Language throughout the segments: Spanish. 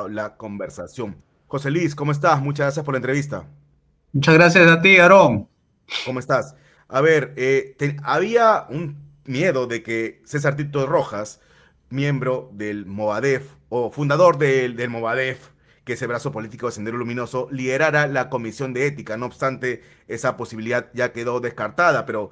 la conversación. José Luis, ¿cómo estás? Muchas gracias por la entrevista. Muchas gracias a ti, Aarón. ¿Cómo estás? A ver, había un miedo de que César Tito Rojas, miembro del Movadef o fundador del Movadef, que es el brazo político de Sendero Luminoso, liderara la comisión de ética. No obstante, esa posibilidad ya quedó descartada, pero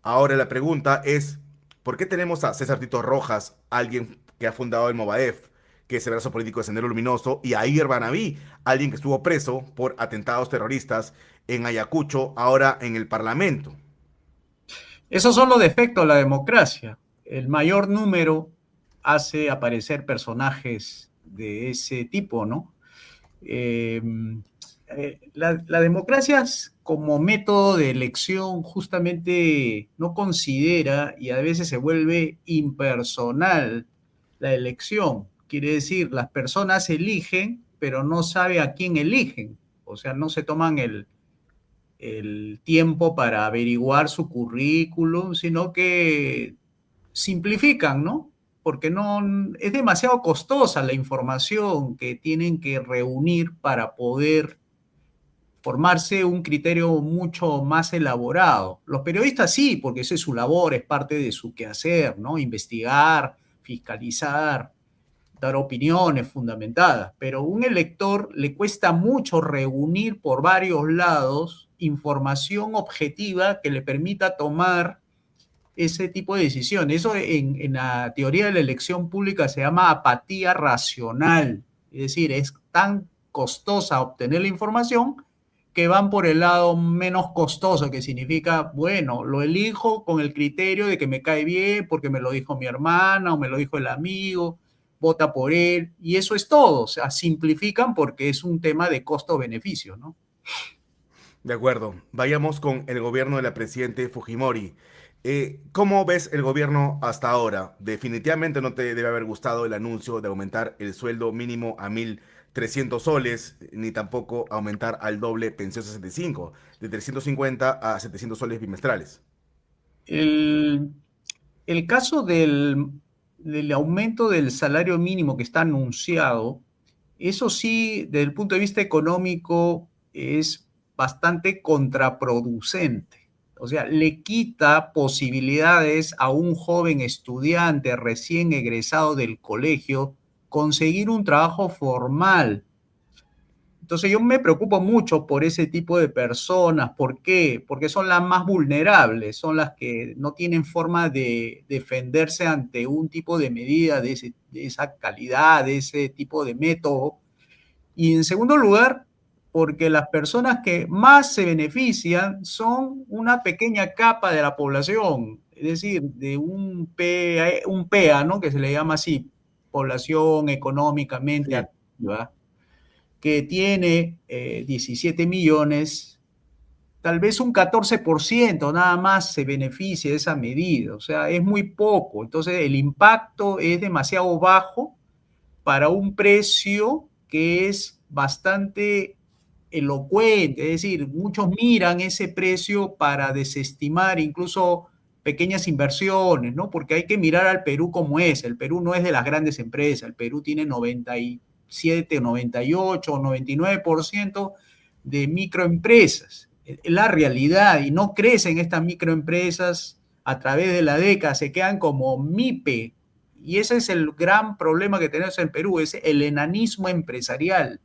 ahora la pregunta es, ¿por qué tenemos a César Tito Rojas, alguien que ha fundado el Movadef, que es el brazo político de Sendero Luminoso, y a Iyer Banabí, alguien que estuvo preso por atentados terroristas en Ayacucho, ahora en el Parlamento? Esos son los defectos de la democracia. El mayor número hace aparecer personajes de ese tipo, ¿no? Eh, la democracia como método de elección justamente no considera y a veces se vuelve impersonal la elección. Quiere decir, las personas eligen, pero no sabe a quién eligen. O sea, no se toman el tiempo para averiguar su currículum, sino que simplifican, ¿no? Porque no es demasiado costosa la información que tienen que reunir para poder formarse un criterio mucho más elaborado. Los periodistas sí, porque esa es su labor, es parte de su quehacer, ¿no? Investigar, fiscalizar, dar opiniones fundamentadas, pero a un elector le cuesta mucho reunir por varios lados información objetiva que le permita tomar ese tipo de decisiones. Eso en la teoría de la elección pública se llama apatía racional, es decir, es tan costosa obtener la información que van por el lado menos costoso, que significa, bueno, lo elijo con el criterio de que me cae bien porque me lo dijo mi hermana o me lo dijo el amigo, vota por él, y eso es todo. O sea, simplifican porque es un tema de costo-beneficio, ¿no? De acuerdo, vayamos con el gobierno de la presidente Fujimori. ¿Cómo ves el gobierno hasta ahora? Definitivamente no te debe haber gustado el anuncio de aumentar el sueldo mínimo a 1.300 soles, ni tampoco aumentar al doble pensión 65, de 350 a 700 soles bimestrales. El, el caso del aumento del salario mínimo que está anunciado, eso sí, desde el punto de vista económico, es bastante contraproducente. O sea, le quita posibilidades a un joven estudiante recién egresado del colegio conseguir un trabajo formal. Entonces yo me preocupo mucho por ese tipo de personas. ¿Por qué? Porque son las más vulnerables, son las que no tienen forma de defenderse ante un tipo de medida de esa calidad, de ese tipo de método. Y en segundo lugar, porque las personas que más se benefician son una pequeña capa de la población, es decir, de un PEA, ¿no? Que se le llama así, población económicamente Sí. activa, que tiene 17 millones, tal vez un 14% nada más se beneficia de esa medida, o sea, es muy poco. Entonces, el impacto es demasiado bajo para un precio que es bastante elocuente, es decir, muchos miran ese precio para desestimar incluso pequeñas inversiones, ¿no? Porque hay que mirar al Perú como es. El Perú no es de las grandes empresas, el Perú tiene 97, 98 o 99% de microempresas. Es la realidad y no crecen estas microempresas a través de la década, se quedan como MIPE, y ese es el gran problema que tenemos en Perú, es el enanismo empresarial.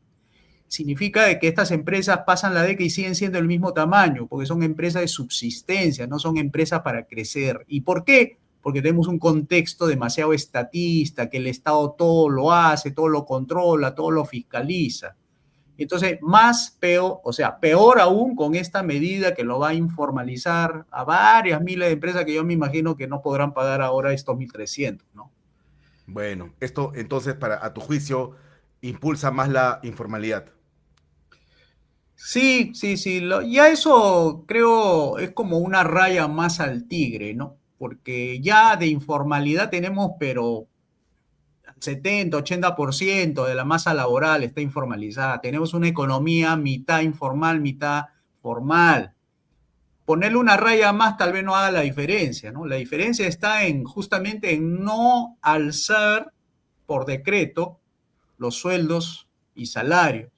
Significa de que estas empresas pasan la década y siguen siendo del mismo tamaño, porque son empresas de subsistencia, no son empresas para crecer. ¿Y por qué? Porque tenemos un contexto demasiado estatista, que el Estado todo lo hace, todo lo controla, todo lo fiscaliza. Entonces, más peor, o sea, peor aún con esta medida que lo va a informalizar a varias miles de empresas que yo me imagino que no podrán pagar ahora estos 1.300, ¿no? Bueno, esto entonces, a tu juicio, impulsa más la informalidad. Sí, sí, sí. Ya eso creo es como una raya más al tigre, ¿no? Porque ya de informalidad tenemos, pero 70, 80% de la masa laboral está informalizada. Tenemos una economía mitad informal, mitad formal. Ponerle una raya más tal vez no haga la diferencia, ¿no? La diferencia está en justamente en no alzar por decreto los sueldos y salarios.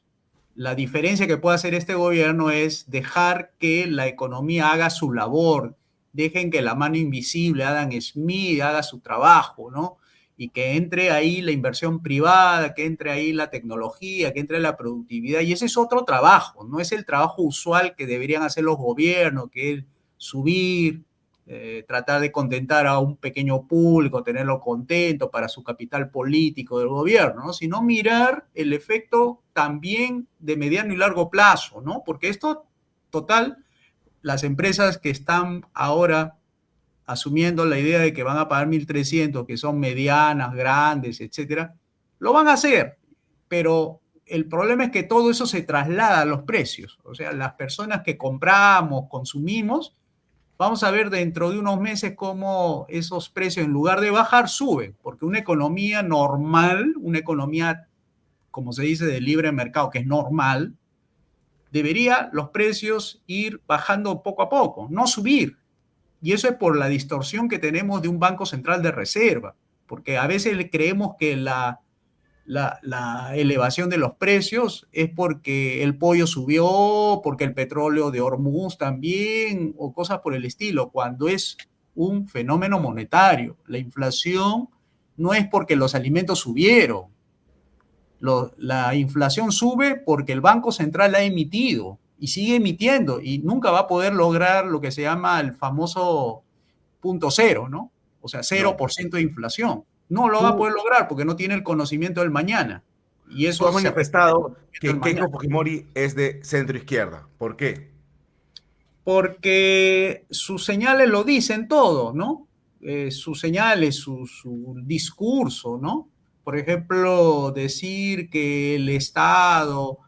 La diferencia que puede hacer este gobierno es dejar que la economía haga su labor, dejen que la mano invisible, Adam Smith, haga su trabajo, ¿no? Y que entre ahí la inversión privada, que entre ahí la tecnología, que entre la productividad. Y ese es otro trabajo, no es el trabajo usual que deberían hacer los gobiernos, que es subir, tratar de contentar a un pequeño público, tenerlo contento para su capital político del gobierno, ¿no? Sino mirar el efecto también de mediano y largo plazo, ¿no? Porque esto, total, las empresas que están ahora asumiendo la idea de que van a pagar 1.300, que son medianas, grandes, etcétera, lo van a hacer, pero el problema es que todo eso se traslada a los precios. O sea, las personas que compramos, consumimos, vamos a ver dentro de unos meses cómo esos precios, en lugar de bajar, suben, porque una economía normal, una economía, como se dice, de libre mercado, que es normal, debería los precios ir bajando poco a poco, no subir. Y eso es por la distorsión que tenemos de un Banco Central de Reserva, porque a veces creemos que la elevación de los precios es porque el pollo subió, porque el petróleo de Hormuz también, o cosas por el estilo, cuando es un fenómeno monetario. La inflación no es porque los alimentos subieron. La inflación sube porque el Banco Central ha emitido y sigue emitiendo y nunca va a poder lograr lo que se llama el famoso punto cero, ¿no? O sea, No. 0% de inflación. No lo va a Tú, poder lograr porque no tiene el conocimiento del mañana. Y tú eso has se refiere al manifestado conocimiento del que mañana. Keiko Fujimori es de centro izquierda. ¿Por qué? Porque sus señales lo dicen todo, ¿no? Sus señales, su discurso, ¿no? Por ejemplo, decir que el Estado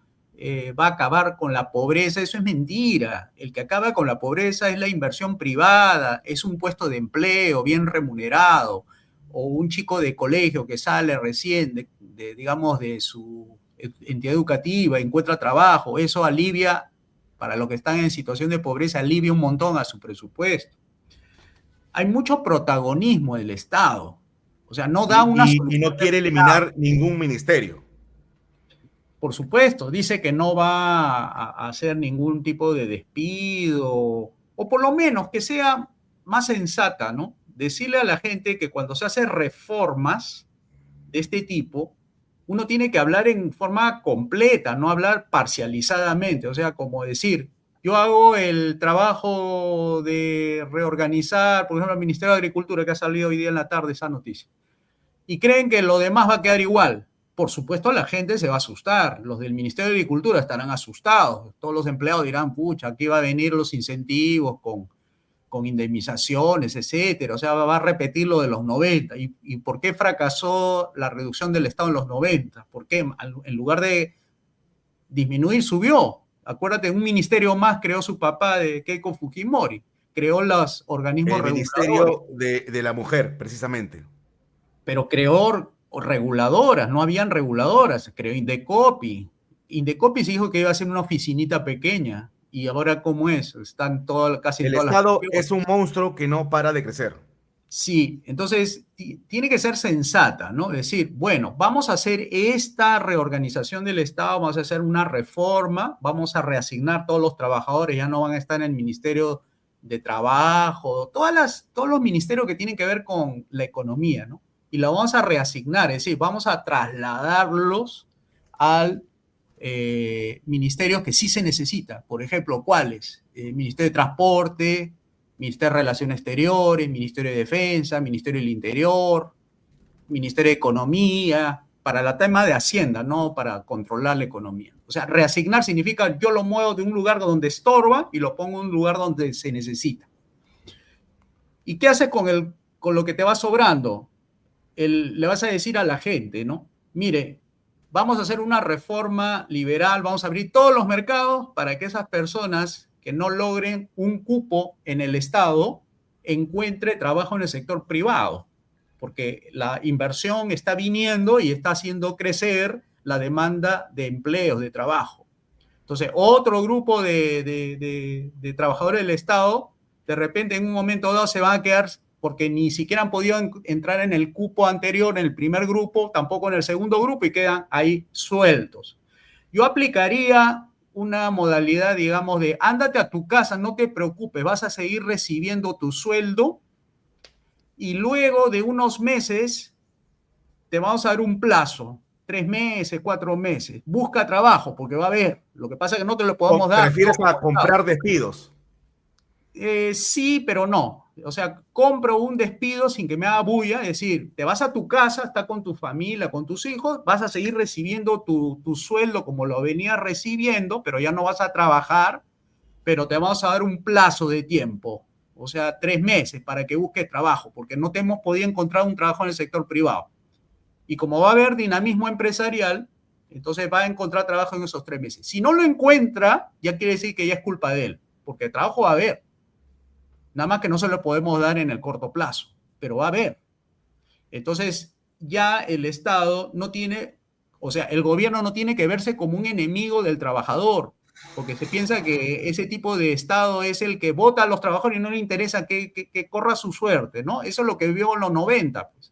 va a acabar con la pobreza, eso es mentira. El que acaba con la pobreza es la inversión privada, es un puesto de empleo bien remunerado, o un chico de colegio que sale recién, digamos, de su entidad educativa, encuentra trabajo, eso alivia para los que están en situación de pobreza, alivia un montón a su presupuesto. Hay mucho protagonismo del Estado. O sea, no da una Y solución no del quiere Estado. eliminar ningún ministerio. Por supuesto, dice que no va a hacer ningún tipo de despido, o por lo menos que sea más sensata, ¿no? Decirle a la gente que cuando se hacen reformas de este tipo, uno tiene que hablar en forma completa, no hablar parcializadamente, o sea, como decir, yo hago el trabajo de reorganizar, por ejemplo, el Ministerio de Agricultura, que ha salido hoy día en la tarde esa noticia, y creen que lo demás va a quedar igual. Por supuesto, la gente se va a asustar. Los del Ministerio de Agricultura estarán asustados. Todos los empleados dirán, pucha, aquí va a venir los incentivos con indemnizaciones, etcétera. O sea, va a repetir lo de los 90. ¿Y por qué fracasó la reducción del Estado en los 90? ¿Por qué? En lugar de disminuir, subió. Acuérdate, un ministerio más creó su papá de Keiko Fujimori. Creó los organismos El reguladores, Ministerio de la Mujer, precisamente. pero creó reguladoras, no habían reguladoras. Creó Indecopi. Indecopi se dijo que iba a ser una oficinita pequeña. ¿Y ahora cómo es? Están casi en El todas las Estado es regiones. un monstruo que no para de crecer. Sí, entonces tiene que ser sensata, ¿no? Decir, bueno, vamos a hacer esta reorganización del Estado, vamos a hacer una reforma, vamos a reasignar todos los trabajadores, ya no van a estar en el Ministerio de Trabajo, todos los ministerios que tienen que ver con la economía, ¿no? Y la vamos a reasignar, es decir, vamos a trasladarlos al ministerios que sí se necesita. Por ejemplo, ¿cuáles? Ministerio de Transporte, Ministerio de Relaciones Exteriores, Ministerio de Defensa, Ministerio del Interior, Ministerio de Economía, para el tema de Hacienda, no para controlar la economía. O sea, reasignar significa yo lo muevo de un lugar donde estorba y lo pongo en un lugar donde se necesita. ¿Y qué haces con lo que te va sobrando? Le vas a decir a la gente, ¿no? Mire, vamos a hacer una reforma liberal, vamos a abrir todos los mercados para que esas personas que no logren un cupo en el Estado encuentre trabajo en el sector privado, porque la inversión está viniendo y está haciendo crecer la demanda de empleos, de trabajo. Entonces, otro grupo de trabajadores del Estado, de repente en un momento dado se van a quedar porque ni siquiera han podido entrar en el cupo anterior, en el primer grupo, tampoco en el segundo grupo, y quedan ahí sueltos. Yo aplicaría una modalidad, digamos, de ándate a tu casa, no te preocupes, vas a seguir recibiendo tu sueldo y luego de unos meses te vamos a dar un plazo, 3 meses, 4 meses. Busca trabajo, porque va a haber. Lo que pasa es que no te lo podemos ¿Te dar. refieres a comprar despidos? Sí, pero no. O sea, compro un despido sin que me haga bulla, es decir, te vas a tu casa, estás con tu familia, con tus hijos, vas a seguir recibiendo tu sueldo como lo venías recibiendo, pero ya no vas a trabajar, pero te vamos a dar un plazo de tiempo, o sea, 3 meses para que busques trabajo, porque no te hemos podido encontrar un trabajo en el sector privado. Y como va a haber dinamismo empresarial, entonces va a encontrar trabajo en esos 3 meses. Si no lo encuentra, ya quiere decir que ya es culpa de él, porque trabajo va a haber. Nada más que no se lo podemos dar en el corto plazo, pero va a haber. Entonces, ya el Estado no tiene, o sea, el gobierno no tiene que verse como un enemigo del trabajador, porque se piensa que ese tipo de Estado es el que vota a los trabajadores y no le interesa que corra su suerte, ¿no? Eso es lo que vio en los 90, pues.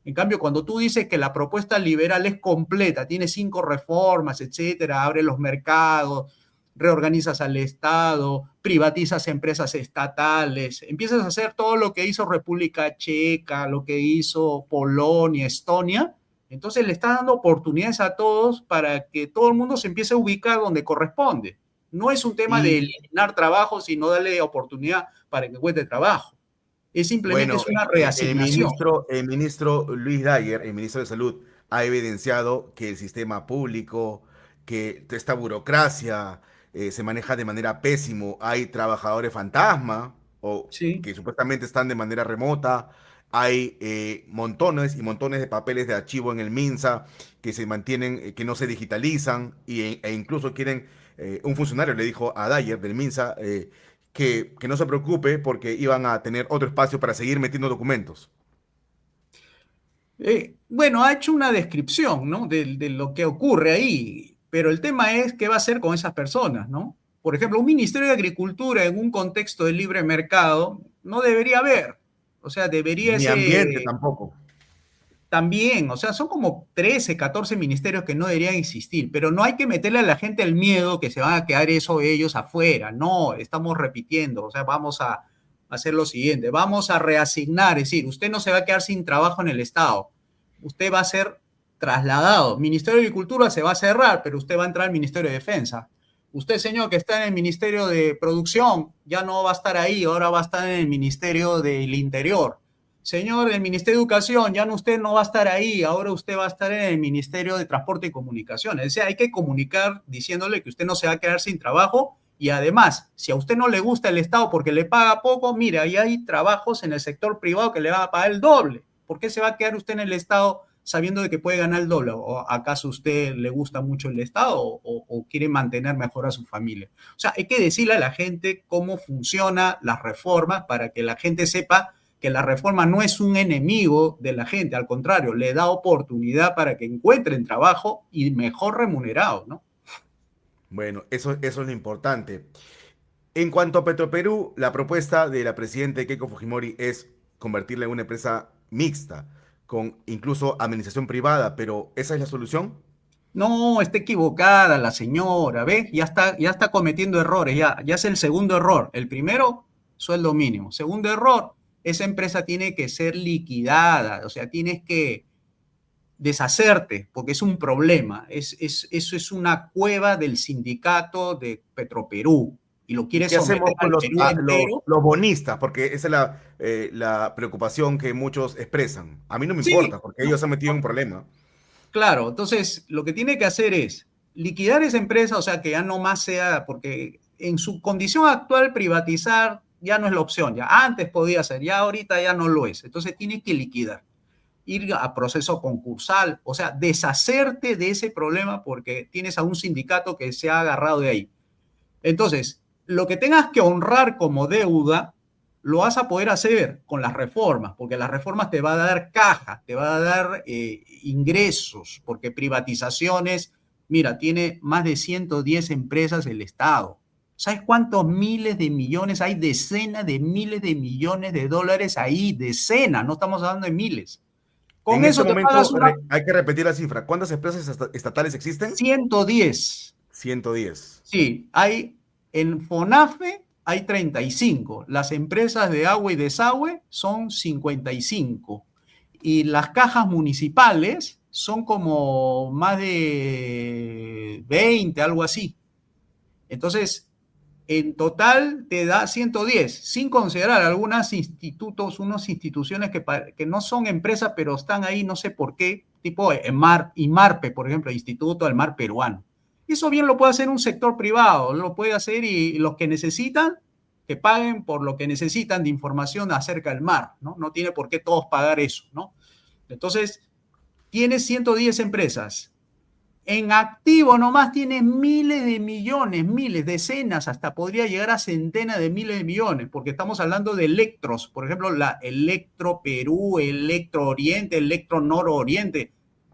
En cambio, cuando tú dices que la propuesta liberal es completa, tiene 5 reformas, etcétera, abre los mercados, reorganizas al Estado, privatizas empresas estatales, empiezas a hacer todo lo que hizo República Checa, lo que hizo Polonia, Estonia, entonces le estás dando oportunidades a todos para que todo el mundo se empiece a ubicar donde corresponde. No es un tema de Y eliminar trabajo, sino darle oportunidad para que encuentre trabajo. Es simplemente bueno, es una reasignación. el ministro Luis Dyer, el ministro de Salud, ha evidenciado que el sistema público, que esta burocracia se maneja de manera pésimo. Hay trabajadores fantasma o Sí. que supuestamente están de manera remota. Hay montones y montones de papeles de archivo en el MINSA que se mantienen, que no se digitalizan e incluso quieren, un funcionario le dijo a Dyer del MINSA, que no se preocupe porque iban a tener otro espacio para seguir metiendo documentos. Bueno, ha hecho una descripción, ¿no? De lo que ocurre ahí, pero el tema es qué va a hacer con esas personas, ¿no? Por ejemplo, un Ministerio de Agricultura en un contexto de libre mercado no debería haber. O sea, debería Ni ambiente ese tampoco. también, o sea, son como 13, 14 ministerios que no deberían existir, pero no hay que meterle a la gente el miedo que se van a quedar eso ellos afuera. No, estamos repitiendo, o sea, vamos a hacer lo siguiente, vamos a reasignar, es decir, usted no se va a quedar sin trabajo en el Estado, usted va a ser trasladado. Ministerio de Agricultura se va a cerrar, pero usted va a entrar al Ministerio de Defensa. Usted, señor, que está en el Ministerio de Producción, ya no va a estar ahí, ahora va a estar en el Ministerio del Interior. Señor del Ministerio de Educación, ya no, usted no va a estar ahí, ahora usted va a estar en el Ministerio de Transporte y Comunicaciones. O sea, hay que comunicar diciéndole que usted no se va a quedar sin trabajo y además, si a usted no le gusta el Estado porque le paga poco, mire, ahí hay trabajos en el sector privado que le van a pagar el doble. ¿Por qué se va a quedar usted en el Estado sabiendo de que puede ganar el doble? ¿O acaso a usted le gusta mucho el Estado o quiere mantener mejor a su familia? O sea, hay que decirle a la gente cómo funcionan las reformas para que la gente sepa que la reforma no es un enemigo de la gente, al contrario, le da oportunidad para que encuentren trabajo y mejor remunerado, ¿no? Bueno, eso es lo importante. En cuanto a Petroperú, la propuesta de la presidenta Keiko Fujimori es convertirla en una empresa mixta, con incluso administración privada, pero ¿esa es la solución? No, está equivocada la señora, ¿ves? Ya está cometiendo errores, ya es el segundo error. El primero, sueldo mínimo. Segundo error, esa empresa tiene que ser liquidada, o sea, tienes que deshacerte, porque es un problema. Eso es una cueva del sindicato de Petroperú y lo ¿Y quiere qué hacemos someter con al Perú entero. los bonistas? Porque esa es la preocupación que muchos expresan. A mí no me Sí, importa, porque no, ellos se han metido en un problema. claro, entonces lo que tiene que hacer es liquidar esa empresa, o sea, que ya no más sea, porque en su condición actual privatizar ya no es la opción, ya antes podía ser, ya ahorita ya no lo es, entonces tiene que liquidar, ir a proceso concursal, o sea, deshacerte de ese problema porque tienes a un sindicato que se ha agarrado de ahí. Entonces, lo que tengas que honrar como deuda, lo vas a poder hacer con las reformas, porque las reformas te va a dar caja, te va a dar ingresos, porque privatizaciones, mira, tiene más de 110 empresas el Estado, ¿Sabes cuántos miles de millones? Hay decenas de miles de millones de dólares ahí, decenas, no estamos hablando de miles. Con En este eso te pagas momento una hay que repetir la cifra. ¿Cuántas empresas estatales existen? 110. 110. Sí, hay en FONAFE hay 35. Las empresas de agua y desagüe son 55. Y las cajas municipales son como más de 20, algo así. Entonces, en total te da 110, sin considerar algunos institutos, unas instituciones que no son empresas, pero están ahí, no sé por qué, tipo IMARPE, por ejemplo, Instituto del Mar Peruano. Eso bien lo puede hacer un sector privado, lo puede hacer y los que necesitan, que paguen por lo que necesitan de información acerca del mar, ¿no? No tiene por qué todos pagar eso, ¿no? Entonces, tienes 110 empresas. En activo nomás tienes miles de millones, miles, decenas, hasta podría llegar a centenas de miles de millones, porque estamos hablando de electros, por ejemplo, la Electro Perú, Electro Oriente, Electro Nororiente.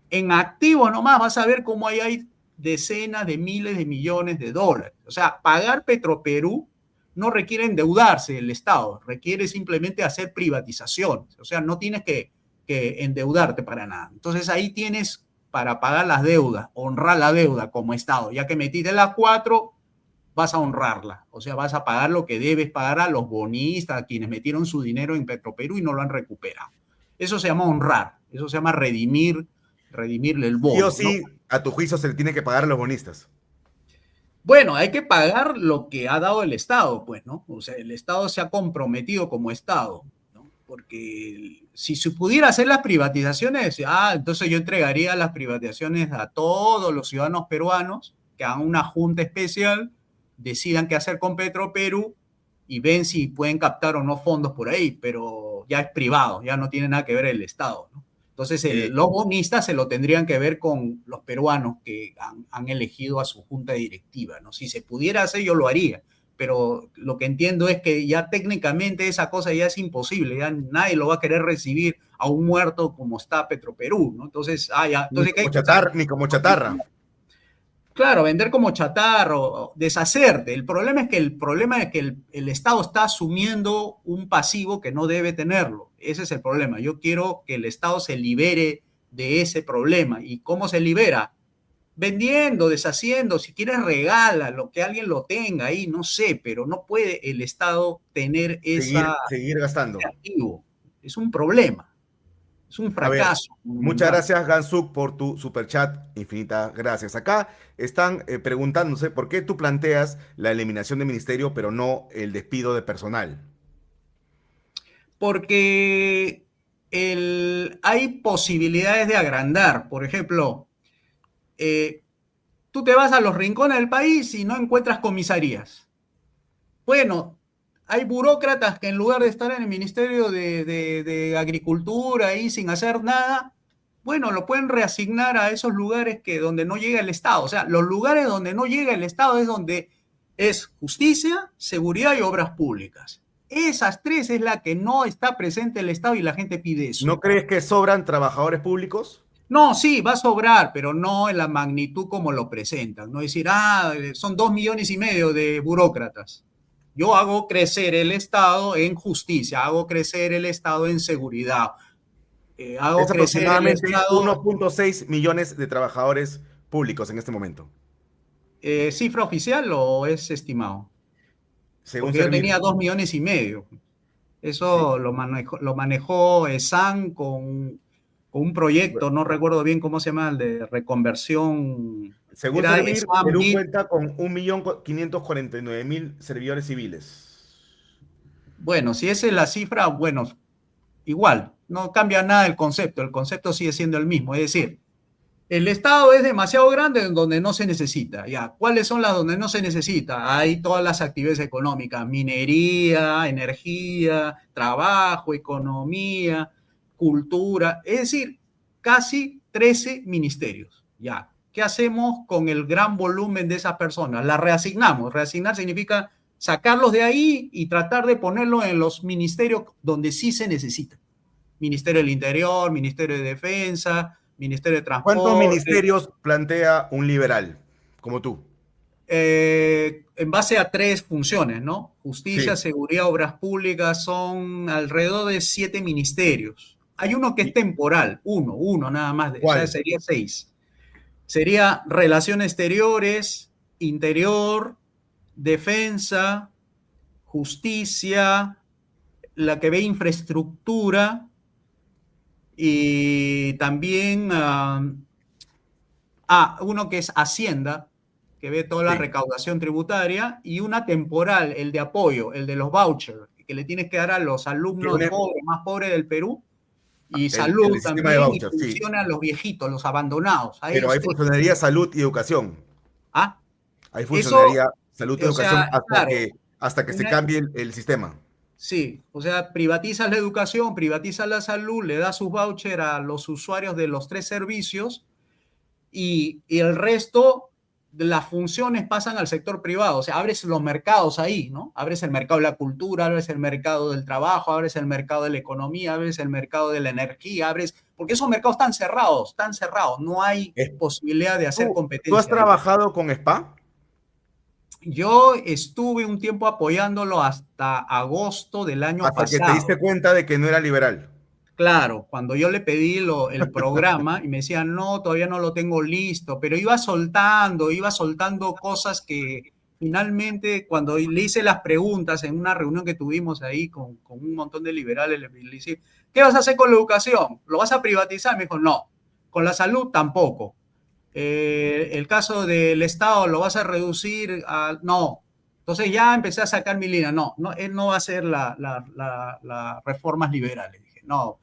En activo nomás vas a ver cómo hay decenas de miles de millones de dólares. O sea, pagar Petroperú no requiere endeudarse el Estado, requiere simplemente hacer privatizaciones. O sea, no tienes que endeudarte para nada. Entonces ahí tienes para pagar las deudas, honrar la deuda como Estado. Ya que metiste las cuatro, vas a honrarla. O sea, vas a pagar lo que debes pagar a los bonistas, a quienes metieron su dinero en Petroperú y no lo han recuperado. Eso se llama honrar, eso se llama redimirle el Sí o bono, ¿no? sí, a tu juicio se le tiene que pagar a los bonistas. Bueno, hay que pagar lo que ha dado el Estado, pues, ¿no? O sea, el Estado se ha comprometido como Estado, ¿no? Porque si se pudiera hacer las privatizaciones, entonces yo entregaría las privatizaciones a todos los ciudadanos peruanos, que hagan una junta especial, decidan qué hacer con Petroperú y ven si pueden captar o no fondos por ahí, pero ya es privado, ya no tiene nada que ver el Estado, ¿no? Entonces, Eh, los bonistas se lo tendrían que ver con los peruanos que han elegido a su junta directiva, ¿no? Si se pudiera hacer, yo lo haría, pero lo que entiendo es que ya técnicamente esa cosa ya es imposible, ya nadie lo va a querer recibir a un muerto como está Petroperú, ¿no? Entonces, entonces ¿qué hay que hacer? Ni como chatarra. Claro, vender como chatarro, deshacerte. El problema es que el Estado está asumiendo un pasivo que no debe tenerlo. Ese es el problema. Yo quiero que el Estado se libere de ese problema. ¿Y cómo se libera? Vendiendo, deshaciendo, si quieres regala, lo que alguien lo tenga ahí, no sé, pero no puede el Estado tener Seguir ese gastando. activo. Es un problema, es un A ver, fracaso muchas monumental. gracias, Gansuk, por tu super chat. Infinitas gracias. Acá están preguntándose por qué tú planteas la eliminación del ministerio, pero no el despido de personal. Porque hay posibilidades de agrandar. Por ejemplo, eh, tú te vas a los rincones del país y no encuentras comisarías. Bueno, hay burócratas que en lugar de estar en el Ministerio de Agricultura ahí sin hacer nada, bueno, lo pueden reasignar a esos lugares donde no llega el Estado. O sea, los lugares donde no llega el Estado es donde es justicia, seguridad y obras públicas. Esas tres es la que no está presente el Estado y la gente pide eso. ¿No crees que sobran trabajadores públicos? No, sí, va a sobrar, pero no en la magnitud como lo presentan. No decir, son 2,5 millones de burócratas. Yo hago crecer el Estado en justicia, hago crecer el Estado en seguridad, hago Es crecer el aproximadamente Estado, 1,6 millones de trabajadores públicos en este momento, cifra oficial o es estimado, según porque yo tenía Servir. 2,5 millones. Sí. Eso lo manejó ESAN con un proyecto, no recuerdo bien cómo se llama, el de reconversión. Según Era Servir, ESAN Perú MIT. cuenta con 1.549.000 servidores civiles. Bueno, si esa es la cifra, bueno, igual, no cambia nada el concepto sigue siendo el mismo, es decir, el Estado es demasiado grande en donde no se necesita. Ya, ¿cuáles son las donde no se necesita? Hay todas las actividades económicas, minería, energía, trabajo, economía, cultura, es decir, casi 13 ministerios. Ya, ¿qué hacemos con el gran volumen de esas personas? Las reasignamos. Reasignar significa sacarlos de ahí y tratar de ponerlos en los ministerios donde sí se necesita. Ministerio del Interior, Ministerio de Defensa, Ministerio de ¿Cuántos Transporte. ministerios plantea un liberal como tú? En base a tres funciones, ¿no? Justicia, Sí. seguridad, obras públicas, son alrededor de 7 ministerios. Hay uno que es ¿Y temporal, uno nada más, o sea, cuál? sería 6. Sería relaciones exteriores, interior, defensa, justicia, la que ve infraestructura y también uno que es Hacienda, que ve toda la Sí. recaudación tributaria, y una temporal, el de apoyo, el de los vouchers, que le tienes que dar a los Que alumnos pobres, más pobres del Perú, y salud el sistema de también, y vouchers, sí. funciona a los viejitos, los abandonados, a Pero ellos ahí te... funcionaría salud y educación. Ah, Ahí eso, funcionaría salud y o sea, educación claro, hasta que se una, cambie el sistema. sí, o sea, privatizas la educación, privatizas la salud, le das sus vouchers a los usuarios de los tres servicios y el resto de las funciones pasan al sector privado. O sea, abres los mercados ahí, ¿no? Abres el mercado de la cultura, abres el mercado del trabajo, abres el mercado de la economía, abres el mercado de la energía, porque esos mercados están cerrados, no hay Es- posibilidad de hacer ¿Tú has competencia ahí. trabajado con SPA? Yo estuve un tiempo apoyándolo hasta agosto del año Hasta que te diste pasado. cuenta de que no era liberal. Claro, cuando yo le pedí el programa y me decían, no, todavía no lo tengo listo, pero iba soltando cosas que finalmente cuando le hice las preguntas en una reunión que tuvimos ahí con un montón de liberales, le dije, ¿qué vas a hacer con la educación? ¿Lo vas a privatizar? Me dijo, no, con la salud tampoco. El caso del Estado lo vas a reducir a... No. Entonces ya empecé a sacar mi línea, no, no, él no va a hacer las reformas liberales. Dije, no,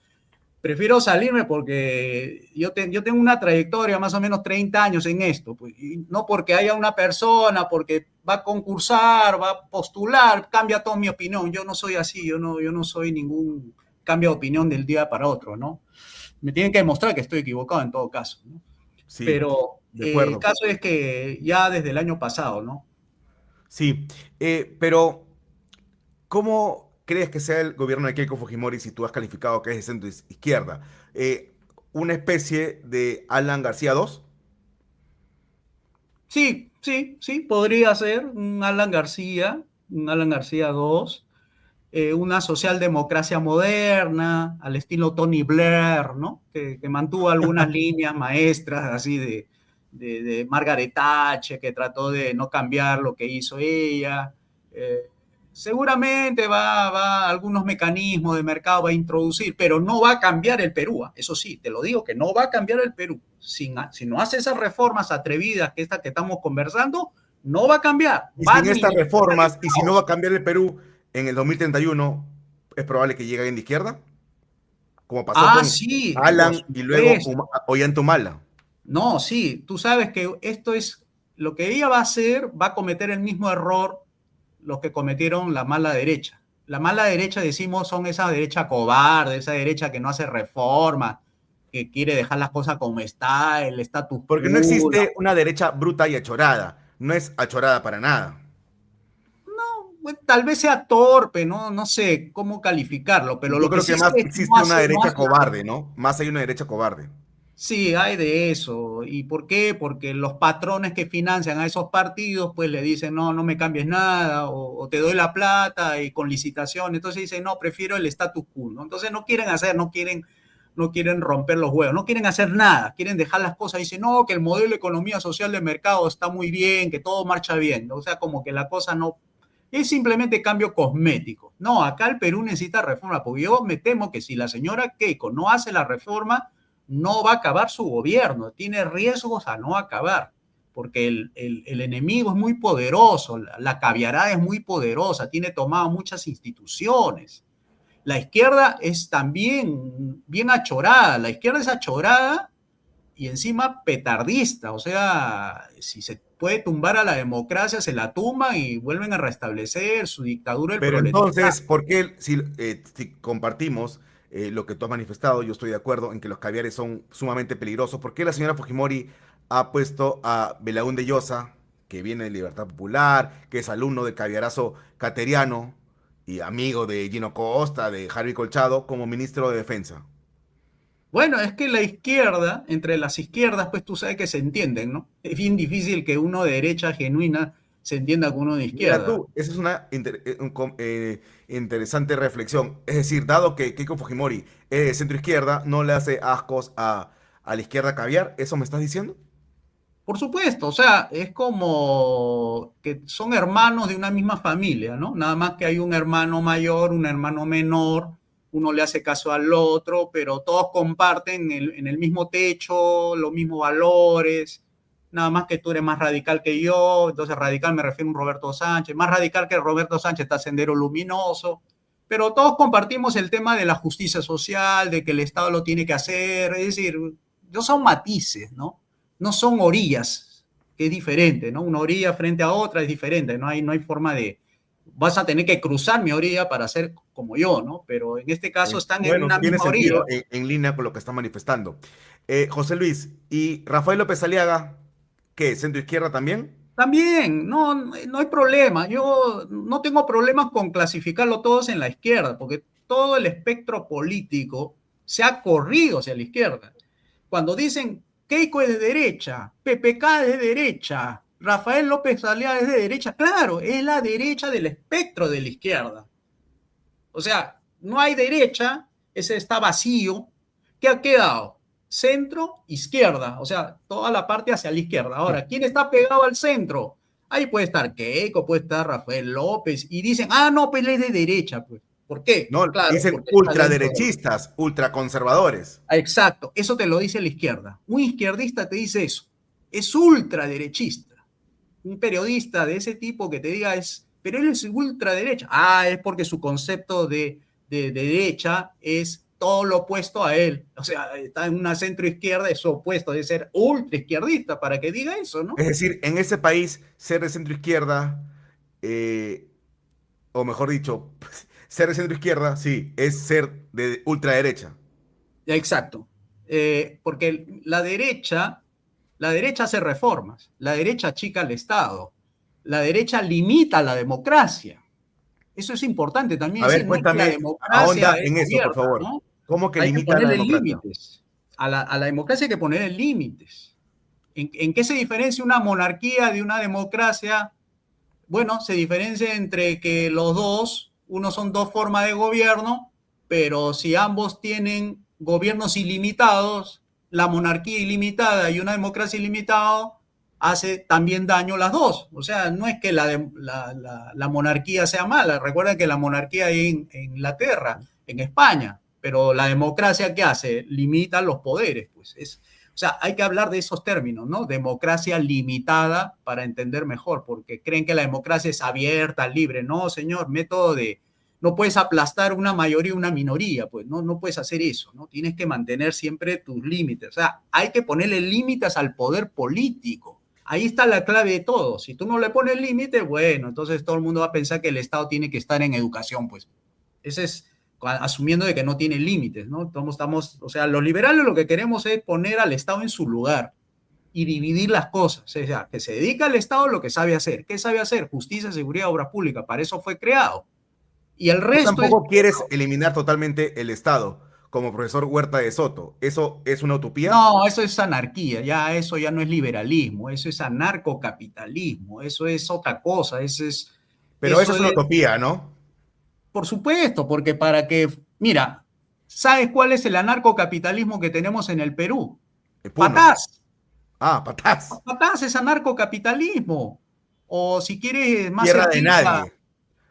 prefiero salirme porque yo tengo una trayectoria más o menos 30 años en esto, pues, y no porque haya una persona, porque va a concursar, va a postular, cambia toda mi opinión. Yo no soy así, yo no soy ningún cambio de opinión del día para otro, ¿no? Me tienen que demostrar que estoy equivocado en todo caso, ¿no? Sí, Pero de el acuerdo. caso es que ya desde el año pasado, ¿no? Sí, pero ¿cómo crees que sea el gobierno de Keiko Fujimori si tú has calificado que es de centro izquierda? Eh, ¿Una especie de Alan García II? Sí, sí, sí, podría ser un Alan García 2, una socialdemocracia moderna, al estilo Tony Blair, ¿no? Que mantuvo algunas líneas maestras así de Margaret Thatcher, que trató de no cambiar lo que hizo ella. Eh, Seguramente algunos mecanismos de mercado va a introducir, pero no va a cambiar el Perú. Eso sí, te lo digo, que no va a cambiar el Perú. Si no hace esas reformas atrevidas que esta que estamos conversando, no va a cambiar. Y Va a sin estas administrar el reformas, y si no va a caos. cambiar el Perú en el 2031, es probable que llegue alguien de izquierda, como pasó Ah, con sí, por Alan y luego supuesto. Ollanta. No, sí, tú sabes que esto es lo que ella va a hacer, va a cometer el mismo error los que cometieron la mala derecha. La mala derecha, decimos, son esa derecha cobarde, esa derecha que no hace reforma, que quiere dejar las cosas como está, el status Porque no quo. existe una derecha bruta y achorada. No es achorada para nada. Bueno, tal vez sea torpe, ¿no? No sé cómo calificarlo, pero Yo lo que creo sí que sé más es que existe una no derecha hace la cobarde, reforma. ¿no? Más hay una derecha cobarde. Sí, hay de eso. ¿Y por qué? Porque los patrones que financian a esos partidos, pues le dicen, no, no me cambies nada, o te doy la plata y con licitación. Entonces dicen, no, prefiero el status quo, ¿no? Entonces no quieren hacer, no quieren romper los huevos, no quieren hacer nada, quieren dejar las cosas. Dicen, no, que el modelo de economía social de mercado está muy bien, que todo marcha bien, ¿no? O sea, como que la cosa no... Es simplemente cambio cosmético. No, acá el Perú necesita reforma, porque yo me temo que si la señora Keiko no hace la reforma, no va a acabar su gobierno, tiene riesgos a no acabar, porque el enemigo es muy poderoso, la caviarada es muy poderosa, tiene tomado muchas instituciones. La izquierda es también bien achorada, la izquierda es achorada y encima petardista, o sea, si se puede tumbar a la democracia, se la tumban y vuelven a restablecer su dictadura del Pero proletariado. entonces, ¿por qué si compartimos lo que tú has manifestado, yo estoy de acuerdo en que los caviares son sumamente peligrosos? ¿Por qué la señora Fujimori ha puesto a Belaúnde Llosa, que viene de Libertad Popular, que es alumno del caviarazo cateriano y amigo de Gino Costa, de Harvey Colchado, como ministro de Defensa? Bueno, es que la izquierda, entre las izquierdas, pues tú sabes que se entienden, ¿no? Es bien difícil que uno de derecha genuina se entienda con uno de Mira izquierda. tú, esa es una interesante reflexión. Es decir, dado que Keiko Fujimori es de centro izquierda, no le hace ascos a la izquierda caviar, ¿eso me estás diciendo? Por supuesto, o sea, es como que son hermanos de una misma familia, ¿no? Nada más que hay un hermano mayor, un hermano menor, uno le hace caso al otro, pero todos comparten en el mismo techo, los mismos valores, nada más que tú eres más radical que yo, entonces radical me refiero a un Roberto Sánchez, más radical que Roberto Sánchez está Sendero Luminoso, pero todos compartimos el tema de la justicia social, de que el Estado lo tiene que hacer, es decir, no son matices, ¿no? No son orillas, que es diferente, ¿no? Una orilla frente a otra es diferente, no hay forma de, vas a tener que cruzar mi orilla para ser como yo, ¿no? Pero en este caso están en Bueno, una tiene misma orilla. sentido en línea con lo que está manifestando. José Luis, ¿y Rafael López Aliaga, qué, centro izquierda también? También, no hay problema. Yo no tengo problemas con clasificarlo todos en la izquierda, porque todo el espectro político se ha corrido hacia la izquierda. Cuando dicen Keiko es de derecha, PPK es de derecha, Rafael López Aliaga es de derecha, claro, es la derecha del espectro de la izquierda. O sea, no hay derecha, ese está vacío. ¿Qué ha quedado? Centro, izquierda, o sea, toda la parte hacia la izquierda. Ahora, ¿quién está pegado al centro? Ahí puede estar Keiko, puede estar Rafael López, y dicen, ah, no, pues él es de derecha, pues. ¿Por qué? No, Claro, dicen porque está dentro de... ultraderechistas, ultraconservadores. Exacto, eso te lo dice la izquierda. Un izquierdista te dice eso. Es ultraderechista. Un periodista de ese tipo que te diga es, pero él es ultraderecha. Ah, es porque su concepto de derecha es todo lo opuesto a él. O sea, está en una centro izquierda, es opuesto de ser ultra izquierdista para que diga eso, ¿no? Es decir, en ese país, ser de centro izquierda, eh, o mejor dicho, ser de centro izquierda, sí, es ser de ultraderecha. Exacto. Porque la derecha hace reformas, la derecha achica al Estado, la derecha limita la democracia. Eso es importante también A ver, decir, no es que la cuéntame, democracia ahonda es en eso, por abierta, favor. ¿no? ¿Cómo que Hay que limita la ponerle democracia? límites. A la democracia hay que ponerle límites. ¿En qué se diferencia una monarquía de una democracia? Bueno, se diferencia entre que los dos, uno son dos formas de gobierno, pero si ambos tienen gobiernos ilimitados, la monarquía ilimitada y una democracia ilimitada, hace también daño las dos. O sea, no es que la monarquía sea mala. Recuerden que la monarquía hay en Inglaterra, en España, pero la democracia, ¿qué hace? Limita los poderes. Pues o sea, hay que hablar de esos términos, ¿no? Democracia limitada para entender mejor, porque creen que la democracia es abierta, libre. No, señor, método de... No puedes aplastar una mayoría y una minoría, pues no puedes hacer eso, ¿no? Tienes que mantener siempre tus límites. O sea, hay que ponerle límites al poder político. Ahí está la clave de todo. Si tú no le pones límite, bueno, entonces todo el mundo va a pensar que el Estado tiene que estar en educación, pues. Ese es asumiendo de que no tiene límites, ¿no? O sea, los liberales lo que queremos es poner al Estado en su lugar y dividir las cosas. O sea, que se dedica al Estado lo que sabe hacer. ¿Qué sabe hacer? Justicia, seguridad, obra pública. Para eso fue creado. Y el Tú resto es... tampoco quieres eliminar totalmente el Estado, como profesor Huerta de Soto. ¿Eso es una utopía? No, eso es anarquía, ya eso ya no es liberalismo, eso es anarcocapitalismo, eso es otra cosa, Pero eso eso es una es, utopía, ¿no? por supuesto, porque para que, mira, ¿sabes cuál es el anarcocapitalismo que tenemos en el Perú? Puno. Patás, Ah, patás. patás es anarcocapitalismo, o si quieres más Tierra de cerquita, nadie.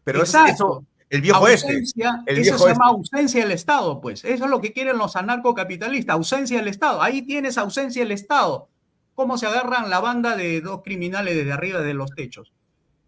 Pero eso, exacto, el viejo este. ausencia, El eso viejo se llama este. ausencia del Estado, pues, eso es lo que quieren los anarcocapitalistas, ausencia del Estado, ahí tienes ausencia del Estado. ¿Cómo se agarran la banda de dos criminales desde arriba de los techos?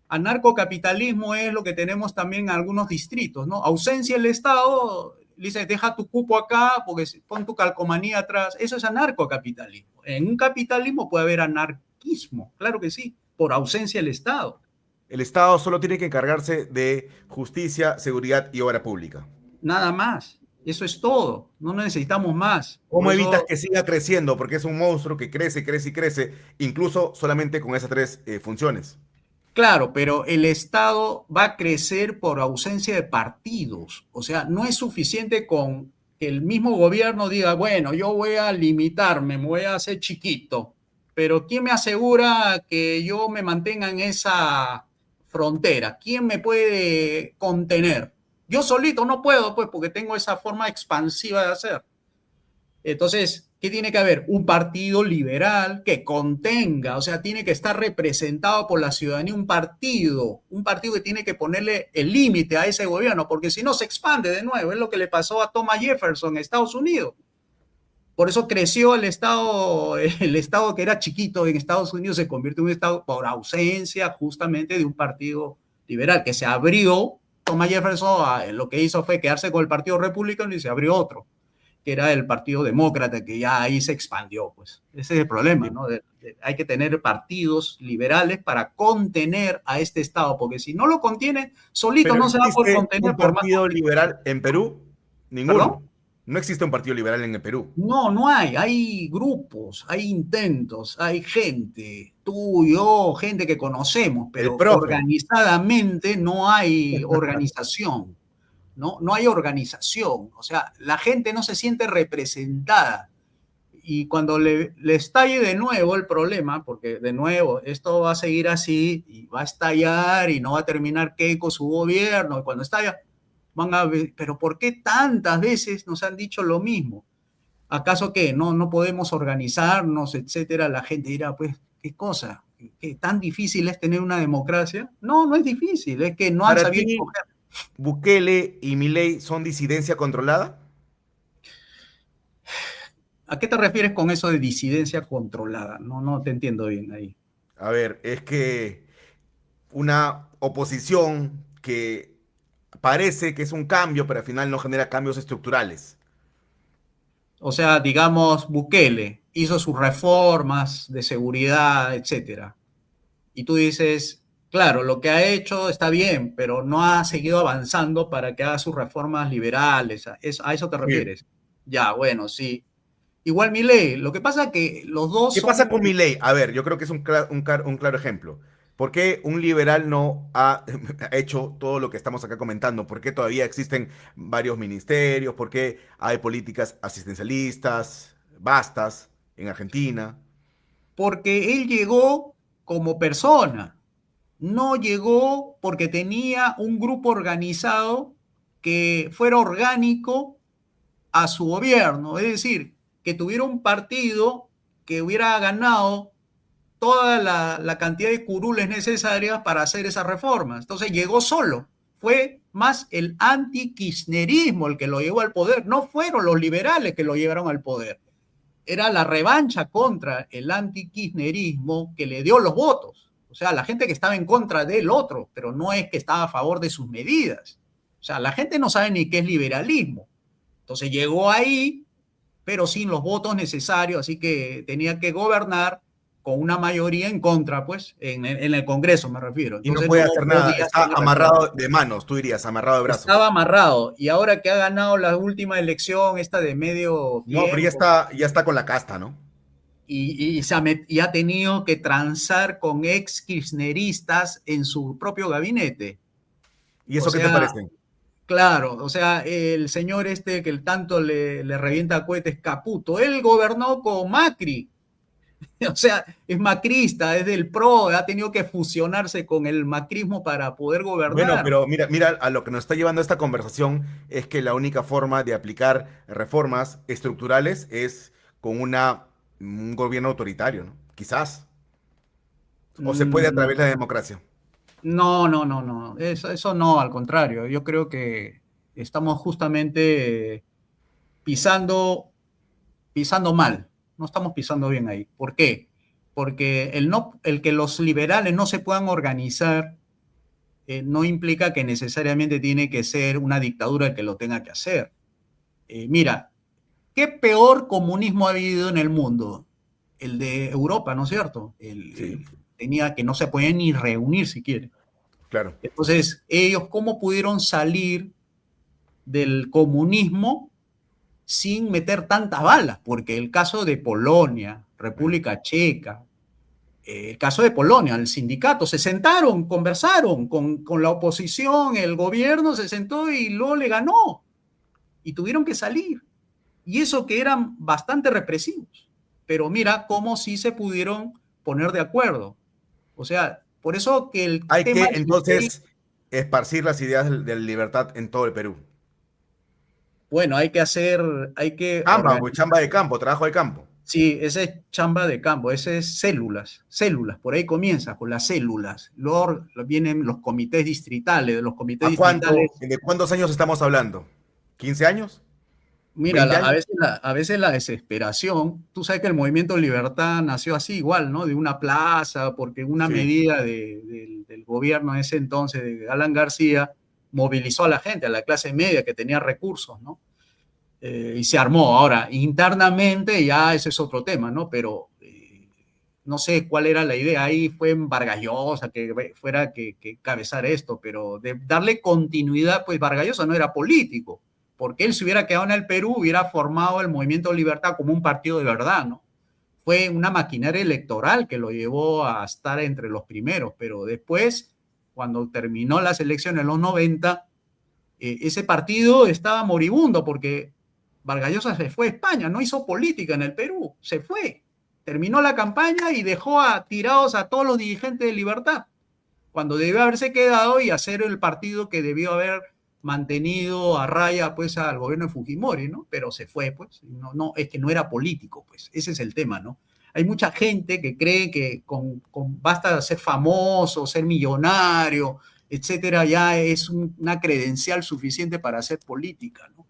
Anarcocapitalismo es lo que tenemos también en algunos distritos, ¿no? Ausencia del Estado, dice, deja tu cupo acá porque pon tu calcomanía atrás. Eso es anarcocapitalismo. En un capitalismo puede haber anarquismo, claro que sí, por ausencia del Estado. El Estado solo tiene que encargarse de justicia, seguridad y obra pública. Nada más. Eso es todo. No necesitamos más. Por ¿Cómo evitas eso, que siga creciendo? Porque es un monstruo que crece, crece y crece, incluso solamente con esas tres funciones. claro, pero el Estado va a crecer por ausencia de partidos. O sea, no es suficiente con que el mismo gobierno diga, bueno, yo voy a limitarme, me voy a hacer chiquito, pero ¿quién me asegura que yo me mantenga en esa frontera? ¿Quién me puede contener? Yo solito no puedo, pues, porque tengo esa forma expansiva de hacer. Entonces, ¿qué tiene que haber? Un partido liberal que contenga, o sea, tiene que estar representado por la ciudadanía, un partido que tiene que ponerle el límite a ese gobierno, porque si no se expande de nuevo. Es lo que le pasó a Thomas Jefferson en Estados Unidos. Por eso creció el estado que era chiquito en Estados Unidos se convirtió en un estado por ausencia justamente de un partido liberal que se abrió. Thomas Jefferson lo que hizo fue quedarse con el partido republicano y se abrió otro, que era el Partido Demócrata, que ya ahí se expandió, pues. Ese es el problema, ¿no? Hay que tener partidos liberales para contener a este Estado, porque si no lo contiene, solito Pero no se va a poder ¿existe contener un por más partido conflictos que liberal haya. en Perú? ¿Perdón? Ninguno. No existe un partido liberal en el Perú. No, no hay grupos, hay intentos, hay gente, tú y yo, gente que conocemos, El pero profe. organizadamente no hay organización, ¿no? No hay organización, o sea, la gente no se siente representada. Y cuando le estalle de nuevo el problema, porque de nuevo esto va a seguir así y va a estallar y no va a terminar Keiko su gobierno, y cuando estalla van a ver, pero ¿por qué tantas veces nos han dicho lo mismo? ¿Acaso qué? No podemos organizarnos, etcétera. La gente dirá, pues, ¿qué cosa? ¿Qué tan difícil es tener una democracia? No, no es difícil, es que no han Para sabido ti, escoger. Bukele y Milei son disidencia controlada. ¿A qué te refieres con eso de disidencia controlada? No te entiendo bien ahí. A ver, es que una oposición que parece que es un cambio, pero al final no genera cambios estructurales. O sea, digamos, Bukele hizo sus reformas de seguridad, etcétera. Y tú dices, claro, lo que ha hecho está bien, pero no ha seguido avanzando para que haga sus reformas liberales. A eso te Sí. refieres. Ya, bueno, sí. Igual Milei, lo que pasa es que los dos ¿Qué pasa son, con Milei? A ver, yo creo que es un claro ejemplo. ¿Por qué un liberal no ha hecho todo lo que estamos acá comentando? ¿Por qué todavía existen varios ministerios? ¿Por qué hay políticas asistencialistas, vastas en Argentina? porque él llegó como persona, no llegó porque tenía un grupo organizado que fuera orgánico a su gobierno, es decir, que tuviera un partido que hubiera ganado toda la cantidad de curules necesarias para hacer esas reformas. Entonces llegó solo. Fue más el anti-kirchnerismo el que lo llevó al poder, no fueron los liberales que lo llevaron al poder. Era la revancha contra el anti-kirchnerismo que le dio los votos. O sea, la gente que estaba en contra del otro, pero no es que estaba a favor de sus medidas. O sea, la gente no sabe ni qué es liberalismo. Entonces llegó ahí, pero sin los votos necesarios, así que tenía que gobernar con una mayoría en contra, pues, en el Congreso me refiero. Y no Entonces no puede hacer nada. podía Está hacer la reforma. amarrado de manos, tú dirías, amarrado de Estaba brazos. amarrado y ahora que ha ganado la última elección, esta de medio No, pero tiempo, ya está con la casta, ¿no? y ha tenido que transar con ex kirchneristas en su propio gabinete. ¿Y O eso qué te sea, parece? claro, o sea, el señor este que el tanto le revienta cohetes Caputo, él gobernó con Macri. O sea, es macrista, es del PRO, ha tenido que fusionarse con el macrismo para poder Bueno, gobernar. pero mira, a lo que nos está llevando esta conversación es que la única forma de aplicar reformas estructurales es con un gobierno autoritario, ¿no? Quizás. O se puede a través de la democracia. No. Eso no, al contrario. Yo creo que estamos justamente pisando, pisando mal. No estamos pisando bien ahí. ¿Por qué? Porque el que los liberales no se puedan organizar no implica que necesariamente tiene que ser una dictadura el que lo tenga que hacer. Mira, ¿qué peor comunismo ha habido en el mundo? El de Europa, ¿no es cierto? Sí, Tenía que no se podían ni reunir siquiera. claro. Entonces, ellos, ¿cómo pudieron salir del comunismo sin meter tantas balas? Porque el caso de Polonia, República Checa, el caso de Polonia, el sindicato, se sentaron, conversaron con la oposición, el gobierno se sentó y luego le ganó. y tuvieron que salir. Y eso que eran bastante represivos. Pero mira cómo sí se pudieron poner de acuerdo. O sea, por eso que el Hay tema que del misterio, entonces esparcir las ideas de la libertad en todo el Perú. bueno, hay que Chamba, pues organizar. chamba de campo, trabajo de campo. Sí, ese es chamba de campo, ese es células, por ahí comienza con las células. Luego vienen los comités distritales, de los comités ¿A cuánto? distritales. ¿De cuántos años estamos hablando? ¿15 años? Mira, ¿20 años? a veces la desesperación, tú sabes que el Movimiento Libertad nació así igual, ¿no? De una plaza, porque una Sí. medida del gobierno en ese entonces, de Alan García, movilizó a la gente, a la clase media que tenía recursos, ¿no? Y se armó. Ahora, internamente ya ese es otro tema, ¿no? Pero no sé cuál era la idea. Ahí fue en Vargas Llosa que fuera que cabezar esto, pero de darle continuidad, pues Vargas Llosa no era político, porque él se hubiera quedado en el Perú, hubiera formado el Movimiento Libertad como un partido de verdad, ¿no? Fue una maquinaria electoral que lo llevó a estar entre los primeros, pero después, cuando terminó las elecciones en los 90, ese partido estaba moribundo porque Vargas Llosa se fue a España, no hizo política en el Perú, se fue, terminó la campaña y dejó tirados a todos los dirigentes de Libertad, cuando debió haberse quedado y hacer el partido que debió haber mantenido a raya pues al gobierno de Fujimori, ¿no? Pero se fue, pues, no, es que no era político, pues, ese es el tema, ¿no? Hay mucha gente que cree que basta ser famoso, ser millonario, etcétera, ya es una credencial suficiente para hacer política, ¿no?